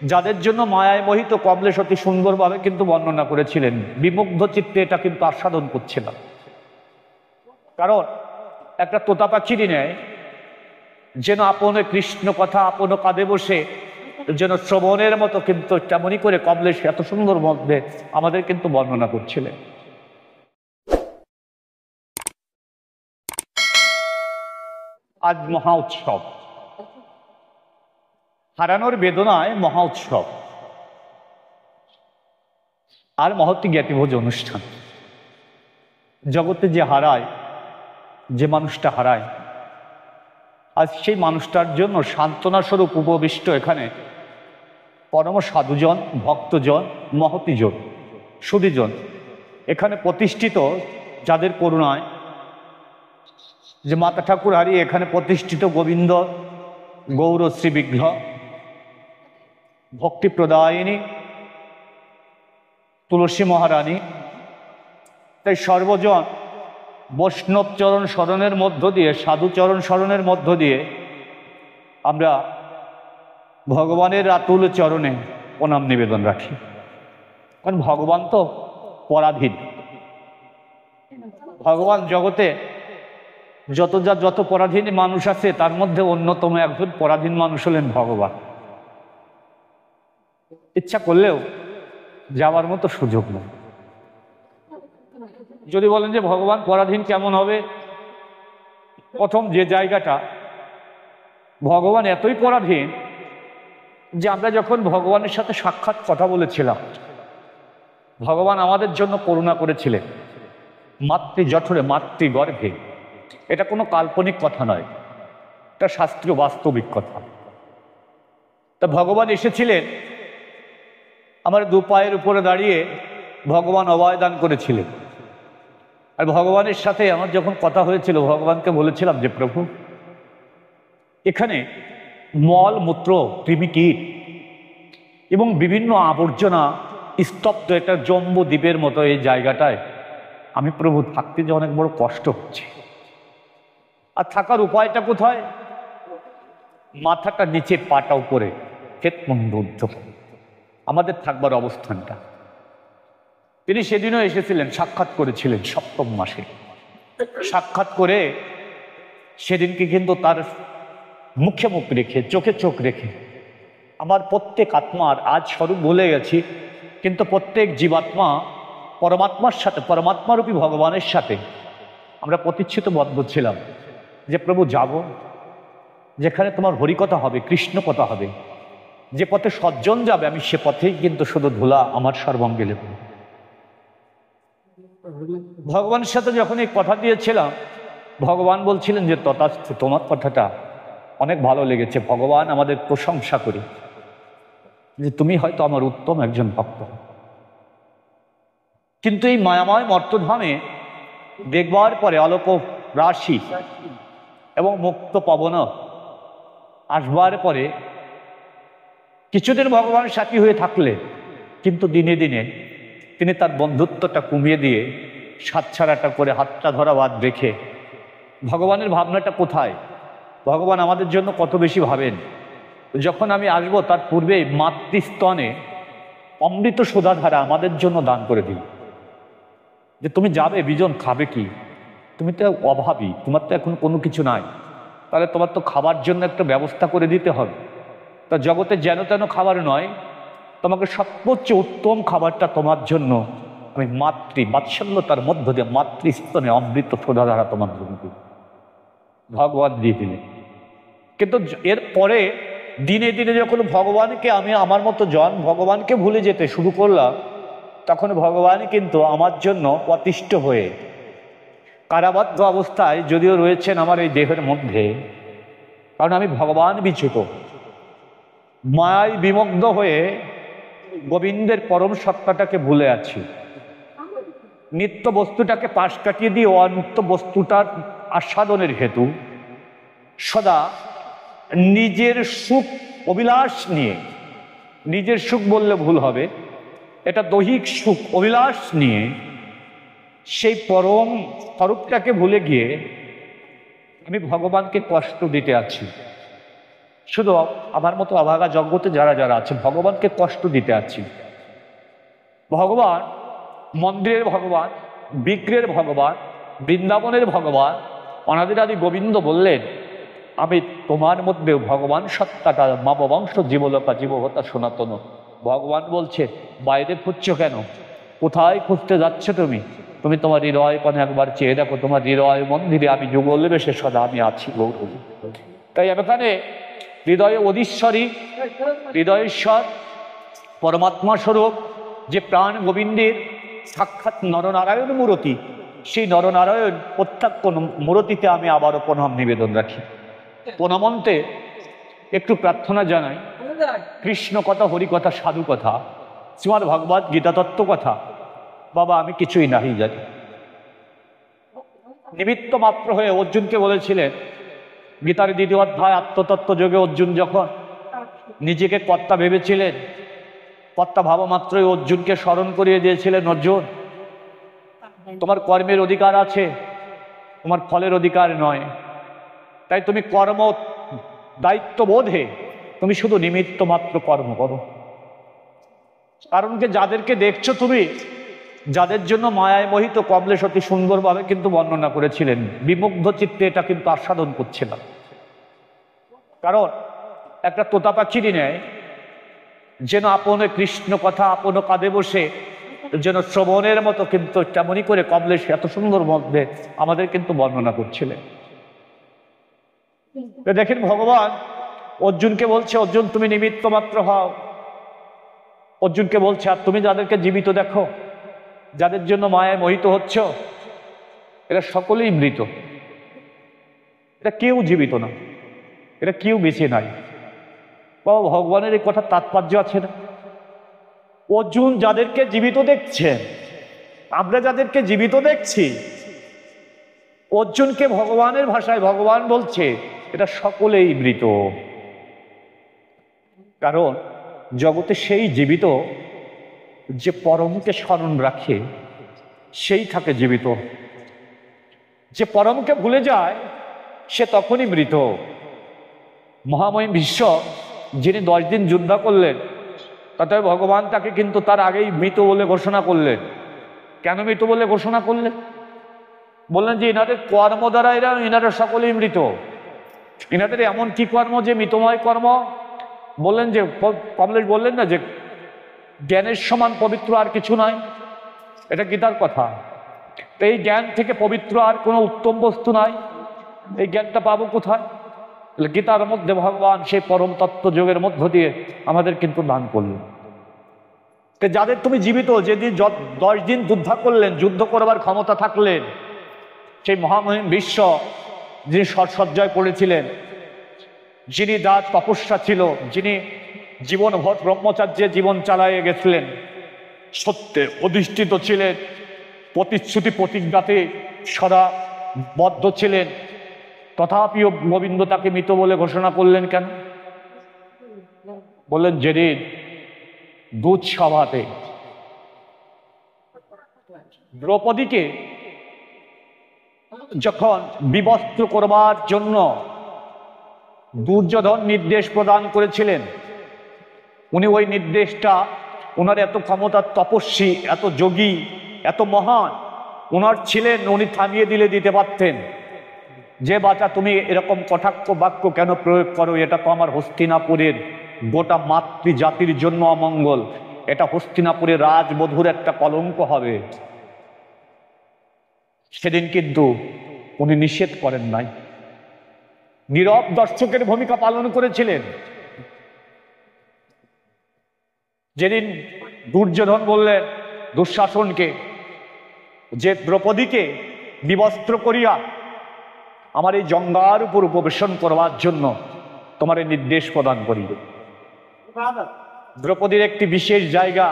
যাদের জন্য মায়ায় মোহিত কমলেশ অতি সুন্দরভাবে কিন্তু বর্ণনা করেছিলেন। বিমুগ্ধ চিত্তে এটা কিন্তু আস্বাদন করছিলাম। কারণ একটা তোতা পাখিরই নেয় যেন আপনে কৃষ্ণ কথা আপন কাঁধে বসে যেন শ্রবণের মতো কিন্তু তেমনই করে কমলেশ এত সুন্দর মধ্যে আমাদের কিন্তু বর্ণনা করছিলেন। আজ মহা উৎসব, হারানোর বেদনায় মহা উৎসব আর মহৎ জ্ঞাতিভোজ অনুষ্ঠান। জগতে যে হারায়, যে মানুষটা হারায়, আজ সেই মানুষটার জন্য সান্ত্বনা স্বরূপ উপবিষ্ট এখানে পরম সাধুজন, ভক্তজন, মহতিজন, সুধীজন এখানে প্রতিষ্ঠিত, যাদের করুণায় যে মাতা ঠাকুর হারিয়ে এখানে প্রতিষ্ঠিত গোবিন্দ গৌর শ্রী বিগ্রহ ভক্তি প্রদায়িনী তুলসী মহারানী। তাই সর্বজন বৈষ্ণব চরণ স্মরণের মধ্য দিয়ে, সাধুচরণ স্মরণের মধ্য দিয়ে আমরা ভগবানের আতুল চরণে প্রণাম নিবেদন রাখি। কারণ ভগবান তো পরাধীন। ভগবান জগতে যত পরাধীন মানুষ আছে তার মধ্যে অন্যতম একজন পরাধীন মানুষ হলেন ভগবান। ইচ্ছা করলেও যাওয়ার মতো সুযোগ নেই। যদি বলেন যে ভগবান পরাধীন কেমন হবে, প্রথম যে জায়গাটা, ভগবান এতই পরাধীন যে আমরা যখন ভগবানের সাথে সাক্ষাৎ কথা বলেছিলাম, ভগবান আমাদের জন্য করুণা করেছিলেন মাতৃ জঠরে, মাতৃগর্ভে। এটা কোনো কাল্পনিক কথা নয়, এটা শাস্ত্রীয় বাস্তবিক কথা। তা ভগবান এসেছিলেন, আমার দু পায়ের উপরে দাঁড়িয়ে ভগবান অভয় দান করেছিলেন। আর ভগবানের সাথে আমার যখন কথা হয়েছিল, ভগবানকে বলেছিলাম যে প্রভু, এখানে মল মূত্র, কৃমিকীট এবং বিভিন্ন আবর্জনা স্তব্ধ একটা জম্বু দ্বীপের মতো এই জায়গাটায় আমি প্রভু থাকতে যে অনেক বড় কষ্ট হচ্ছে। আর থাকার উপায়টা কোথায়? মাথাটা নিচে, পাটা উপরে, ক্ষেতমন্দ আমাদের থাকবার অবস্থানটা। তিনি সেদিনও এসেছিলেন, সাক্ষাৎ করেছিলেন সপ্তম মাসে। সাক্ষাৎ করে সেদিনকে কিন্তু তার মুখে মুখ রেখে, চোখে চোখ রেখে আমার প্রত্যেক আত্মার, আজ স্বরূপ বলে গেছি, কিন্তু প্রত্যেক জীবাত্মা পরমাত্মার সাথে, পরমাত্মারূপী ভগবানের সাথে আমরা প্রতিশ্রুতিবদ্ধ ছিলাম যে প্রভু যাব, যেখানে তোমার হরিকথা হবে, কৃষ্ণ কথা হবে, যে পথে সজ্জন যাবে আমি সে পথেই কিন্তু শুধু ধুলা আমার সর্বাঙ্গে লেপ। ভগবানের সাথে যখন এই কথা দিয়েছিলাম, ভগবান বলছিলেন যে তথাস্তু, তোমার কথাটা অনেক ভালো লেগেছে, ভগবান আমাদের প্রশংসা করি যে তুমি হয়তো আমার উত্তম একজন ভক্ত। কিন্তু এই মায়াময় মর্তধামে দেখবার পরে অল্প রাশি এবং মুক্ত পবন আসবার পরে কিছুদিন ভগবানের সাথী হয়ে থাকলে, কিন্তু দিনে দিনে তিনি তার বন্ধুত্বটা কমিয়ে দিয়ে সাতছাড়াটা করে, হাতটা ধরা বাদ রেখে, ভগবানের ভাবনাটা কোথায়, ভগবান আমাদের জন্য কত বেশি ভাবেন। যখন আমি আসবো তার পূর্বেই মাতৃস্তনে অমৃত সোধাধারা আমাদের জন্য দান করে দিল। যে তুমি যাবে, বিজন খাবে কি? তুমি তো অভাবী, তোমার তো এখন কোনো কিছু নাই, তাহলে তোমার তো খাবার জন্য একটা ব্যবস্থা করে দিতে হবে। তা জগতে যেন তেন খাবার নয়, তোমাকে সর্বোচ্চ উত্তম খাবারটা তোমার জন্য আমি বাৎসল্যতার মধ্য দিয়ে মাতৃস্তনে অমৃত সোধাধারা তোমার জন্য দিই, ভগবান দিয়ে দিলেন। কিন্তু এর পরে দিনে দিনে যখন ভগবানকে, আমি আমার মতো জন ভগবানকে ভুলে যেতে শুরু করলাম, তখন ভগবান কিন্তু আমার জন্য অতিষ্ঠ হয়ে কারাবদ্ধ অবস্থায় যদিও রয়েছেন আমার এই দেহের মধ্যে, কারণ আমি ভগবান বিচ্যুত, মায়ায় বিমগ্ধ হয়ে গোবিন্দের পরম সত্তাটাকে ভুলে আছি। নিত্য বস্তুটাকে পাশ কাটিয়ে দিয়ে অনিত্য বস্তুটার আস্বাদনের হেতু সদা নিজের সুখ অভিলাষ নিয়ে, নিজের সুখ বললে ভুল হবে, এটা দৈহিক সুখ অভিলাষ নিয়ে সেই পরম স্বরূপটাকে ভুলে গিয়ে আমি ভগবানকে কষ্ট দিতে আছি। শুধু আমার মতো অভাগা জগতে যারা যারা আছে ভগবানকে কষ্ট দিতে আছি। ভগবান মন্দিরের ভগবান, বিগ্রহের ভগবান, বৃন্দাবনের ভগবান অনাদিরাদি গোবিন্দ বললেন, আমি তোমার মধ্যে ভগবান সত্তাটা মাম বংশ জীবলোকা জীবহতা সনাতন। ভগবান বলছে, বাইরে খুঁজছো কেন? কোথায় খুঁজতে যাচ্ছে তুমি? তুমি তোমার হৃদয় কোণে একবার চেয়ে দেখো, তোমার হৃদয় মন্দিরে আমি যুগল বেশে সদা আমি আছি গৌর। তাই এখানে হৃদয়ে অধীশ্বরী, হৃদয়েশ্বর পরমাত্মা স্বরূপ যে প্রাণ গোবিন্দের সাক্ষাৎ নরনারায়ণ মূরতি, সেই নরনারায়ণ প্রত্যেক মূরতিতে আমি আবারও প্রণাম নিবেদন রাখি। প্রণামন্তে একটু প্রার্থনা জানাই, কৃষ্ণ কথা, হরি কথা, সাধু কথা, শ্রীমদ্ ভগবত গীতা তত্ত্ব কথা, বাবা আমি কিছুই নাহি জানি। নিমিত্ত মাত্র হয়ে অর্জুনকে বলেছিলেন, গীতার 2য় অধ্যায় আত্মতত্ত্ব যোগে অর্জুন যখন নিজেকে কর্তা ভেবেছিলেন, কর্তা ভাবা মাত্রই অর্জুনকে স্মরণ করিয়ে দিয়েছিলেন, অর্জুন তোমার কর্মের অধিকার আছে, তোমার ফলের অধিকার নয়। তাই তুমি কর্ম দায়িত্ববোধে তুমি শুধু নিমিত্ত মাত্র কর্ম করো। কারণ কি, যাদেরকে দেখছো তুমি, যাদের জন্য মায়ায় মোহিত, কমলেশ অতি সুন্দরভাবে কিন্তু বর্ণনা করেছিলেন, বিমুগ্ধ চিত্তে এটা কিন্তু আস্বাদন করছে না। কারণ একটা তোতা পাখিরই নেয়, যেন আপন কৃষ্ণ কথা আপন কাঁধে বসে যেন শ্রবণের মতো কিন্তু তেমনই করে কমলেশ এত সুন্দর মধ্যে আমাদের কিন্তু বর্ণনা করছিলেন। দেখেন ভগবান অর্জুনকে বলছে, অর্জুন তুমি নিমিত্ত মাত্র হও। অর্জুনকে বলছে, আর তুমি যাদেরকে জীবিত দেখো, যাদের জন্য মায়ায় মোহিত হচ্ছ, এরা সকলেই মৃত। এটা কেউ জীবিত না, এটা কেউ বেঁচে নাই। বাবা ভগবানের এই কথা তাৎপর্য আছে না? অর্জুন যাদেরকে জীবিত দেখছেন, আমরা যাদেরকে জীবিত দেখছি, অর্জুনকে ভগবানের ভাষায় ভগবান বলছে এটা সকলেই মৃত। কারণ জগতে সেই জীবিত যে পরমকে স্মরণ রাখে, সেই থাকে জীবিত। যে পরমকে ভুলে যায় সে তখনই মৃত। মহামহিম বিশ্ব যিনি 10 দিন যুদ্ধ করলেন, তাতে ভগবান তাকে কিন্তু তার আগেই মৃত বলে ঘোষণা করলেন। কেন মৃত বলে ঘোষণা করলেন? বললেন যে এনাদের কর্ম দ্বারা এনারা সকলেই মৃত। এনাদের এমন কি কর্ম যে মৃতময় কর্ম? বললেন যে, কমলেশ বললেন না যে জ্ঞানের সমান পবিত্র আর কিছু নয়, এটা গীতার কথা। তো এই জ্ঞান থেকে পবিত্র আর কোনো উত্তম বস্তু নাই। এই জ্ঞানটা পাবো কোথায়? গীতার মধ্যে ভগবান সেই পরম তত্ত্ব যোগের মধ্য দিয়ে আমাদের কিন্তু দান করলেন। যাদের তুমি জীবিত, যেদিন 10 দিন যুদ্ধ করলেন, যুদ্ধ করবার ক্ষমতা থাকলেন, সেই মহামহিম বিশ্ব যিনি সৎসজ্জায় পড়েছিলেন, যিনি যার তপস্যা ছিল, যিনি জীবনভর ব্রহ্মচার্যে জীবন চালাইয়ে গেছিলেন, সত্যে অধিষ্ঠিত ছিলেন, প্রতিশ্রুতি প্রতিজ্ঞাতে সদা বদ্ধ ছিলেন, তথাপিও গোবিন্দ তাকে মৃত বলে ঘোষণা করলেন কেন? বললেন যেদিন দুধ সভাতে দ্রৌপদীকে যখন বিবস্ত্র করবার জন্য দুর্যোধন নির্দেশ প্রদান করেছিলেন, উনি ওই নির্দেশটা, ওনার এত ক্ষমতার তপস্বী, এত যোগী, এত মহান ওনার ছিলেন, উনি থামিয়ে দিলে দিতে পারতেন যে বাচ্চা তুমি এরকম কটাক্ষ বাক্য কেন প্রয়োগ করো? এটা তো আমার হস্তিনাপুরের গোটা মাতৃজাতির জন্য অমঙ্গল, এটা হস্তিনাপুরের রাজবধূর একটা কলঙ্ক হবে। সেদিন কিন্তু উনি নিষেধ করেন নাই, নীরব দর্শকের ভূমিকা পালন করেছিলেন। যেদিন দুর্যোধন বললেন দুঃশাসনকে যে দ্রৌপদীকে বিবস্ত্র করিয়া আমার এই জঙ্গার উপর উপবেশন করবার জন্য তোমার নির্দেশ প্রদান করি। দ্রৌপদীর একটি বিশেষ জায়গা,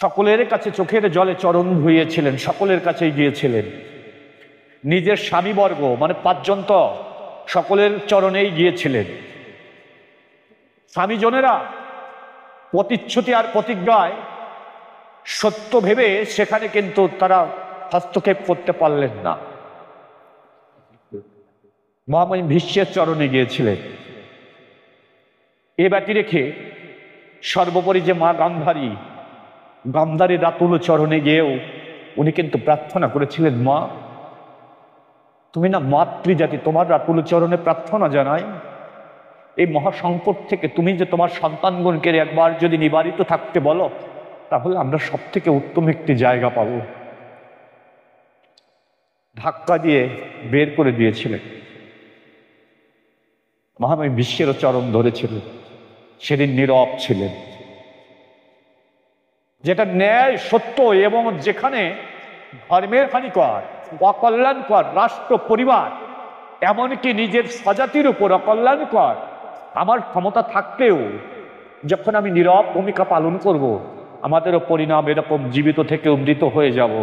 সকলের কাছে চোখের জলে চরণ ধুইয়েছিলেন, সকলের কাছেই গিয়েছিলেন, নিজের স্বামীবর্গ মানে 5 জন তো সকলের চরণেই গিয়েছিলেন। স্বামীজনেরা প্রতিশ্রুতি আর প্রতিজ্ঞায় সত্য ভেবে সেখানে কিন্তু তারা হস্তক্ষেপ করতে পারলেন না। মহামহিম ভীষ্মের চরণে গিয়েছিলেন, এ ব্যতি রেখে সর্বোপরি যে মা গান্ধারী, গান্ধারীর রাতুল চরণে গিয়েও উনি কিন্তু প্রার্থনা করেছিলেন, মা তুমি না মাতৃজাতি, তোমার রাতুল চরণে প্রার্থনা জানাই, এই মহাসংকট থেকে তুমি যে তোমার সন্তানগণকে একবার যদি নিবারিত থাকতে বলো, তাহলে আমরা সব থেকে উত্তম একটি জায়গা পাব। ধাক্কা দিয়ে বের করে দিয়েছিলেন। মহাময়ী বিশ্বেরও চরণ ধরেছিলেন, সেদিন নীরব ছিলেন। যেটা ন্যায় সত্য এবং যেখানে ধর্মের হানিকর, অকল্যাণকর, রাষ্ট্র পরিবার, এমনকি নিজের স্বজাতির উপর অকল্যাণকর আমার ক্ষমতা থাকলেও যখন আমি নীরব ভূমিকা পালন করব, আমাদেরও পরিণাম এরকম জীবিত থেকে মৃত হয়ে যাব।